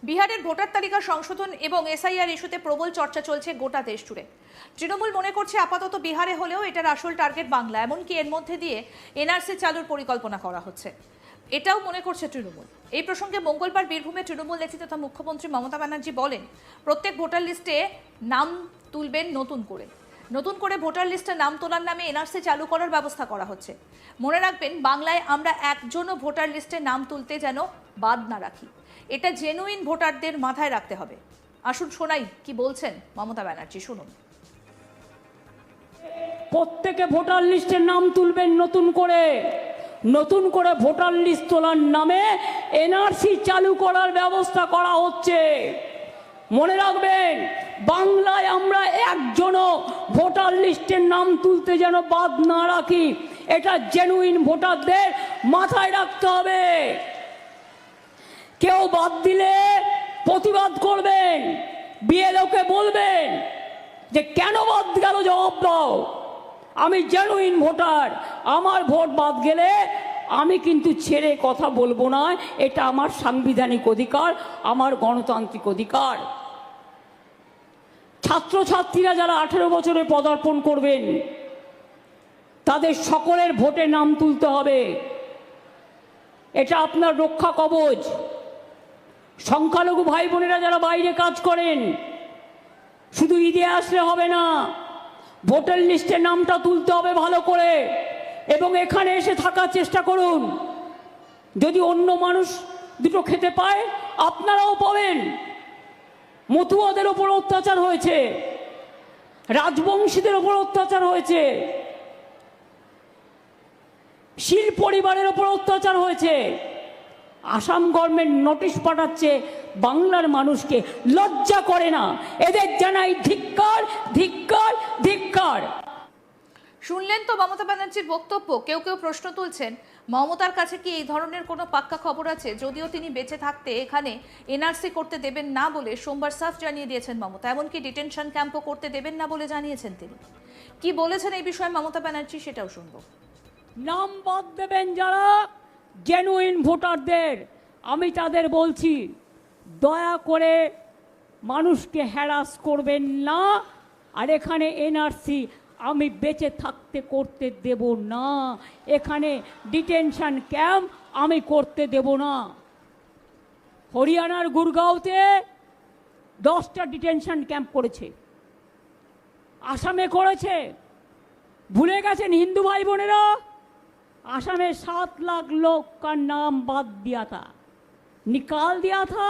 বিহারের ভোটার তালিকা সংশোধন এবং এসআইআর ইস্যুতে প্রবল চর্চা চলছে গোটা দেশ জুড়ে। তৃণমূল মনে করছে আপাতত বিহারে হলেও এটার আসল টার্গেট বাংলা, এমনকি এর মধ্যে দিয়ে এনআরসি চালুর পরিকল্পনা করা হচ্ছে, এটাও মনে করছে তৃণমূল। এই প্রসঙ্গে মঙ্গলবার বীরভূমে তৃণমূল নেত্রী তথা মুখ্যমন্ত্রী মমতা ব্যানার্জি বলেন, প্রত্যেক ভোটার লিস্টে নাম তুলবেন নতুন করে ভোটার লিস্টে নাম তোলার নামে এনআরসি চালু করার ব্যবস্থা করা হচ্ছে। মনে রাখবেন, বাংলায় আমরা একজনও ভোটার লিস্টে নাম তুলতে যেন বাদ না রাখি, এটা জেনুইন ভোটারদের মাথায় রাখতে হবে। আসুন শোনাই কি বলছেন মমতা ব্যানার্জি, শুনুন। প্রত্যেকে ভোটার লিস্টের নাম তুলবেন নতুন করে ভোটার লিস্ট তোলার নামে এনআরসি চালু করার ব্যবস্থা করা হচ্ছে। মনে রাখবেন, বাংলায় আমরা একজনও ভোটার লিস্টের নাম তুলতে যেন বাদ না রাখি, এটা জেনুইন ভোটারদের মাথায় রাখতে হবে। কেউ বাদ দিলে প্রতিবাদ করবেন, বিএলওকে বলবেন যে কেন বাদ গেল, জবাব দাও। আমি জেনুইন ভোটার, আমার ভোট বাদ গেলে আমি কিন্তু ছেড়ে কথা বলবো না, এটা আমার সাংবিধানিক অধিকার, আমার গণতান্ত্রিক অধিকার। ছাত্রছাত্রীরা যারা 18 বছরে পদার্পণ করবেন, তাদের সকলের ভোটে নাম তুলতে হবে, এটা আপনার রক্ষা কবচ। সংখ্যালঘু ভাই বোনেরা যারা বাইরে কাজ করেন, শুধু ঈদে আসলে হবে না, ভোটার লিস্টে নামটা তুলতে হবে ভালো করে, এবং এখানে এসে থাকার চেষ্টা করুন। যদি অন্য মানুষ দুটো খেতে পায়, আপনারাও পাবেন। মতুয়াদের ওপর অত্যাচার হয়েছে, রাজবংশীদের ওপর অত্যাচার হয়েছে, শীল পরিবারের ওপর অত্যাচার হয়েছে। আসাম গভর্নমেন্ট নোটিশ পাঠাচ্ছে বাংলার মানুষকে, লজ্জা করে না? এদের জানাই ধিক্কার, ধিক্কার, ধিক্কার। শুনলেন তো মমতা ব্যানার্জির বক্তব্য। কেউ প্রশ্ন তুলছেন, মমতার কাছে কি এই ধরনের কোনো পাক্কা খবর আছে? যদিও তিনি বেঁচে থাকতে এখানে এনআরসি করতে দেবেন না বলে সোমবার সাফ জানিয়ে দিয়েছেন মমতা, এমনকি ডিটেনশন ক্যাম্পও করতে দেবেন না বলে জানিয়েছেন তিনি। কি বলেছেন এই বিষয়ে মমতা ব্যানার্জি, সেটাও শুনবো। নাম বাদ দেবেন যারা জেনুইন ভোটারদের, আমি তাদের বলছি, দয়া করে মানুষকে হ্যারাস করবেন না। আর এখানে এনআরসি আমি বেঁচে থাকতে করতে দেব না, এখানে ডিটেনশন ক্যাম্প আমি করতে দেব না। হরিয়ানার গুরগাঁওতে 10টা ডিটেনশন ক্যাম্প করেছে, আসামে করেছে। ভুলে গেছেন হিন্দু भाई বোনেরা? आसाम में 7 लाख लोग का नाम बाद दिया था, निकाल दिया था।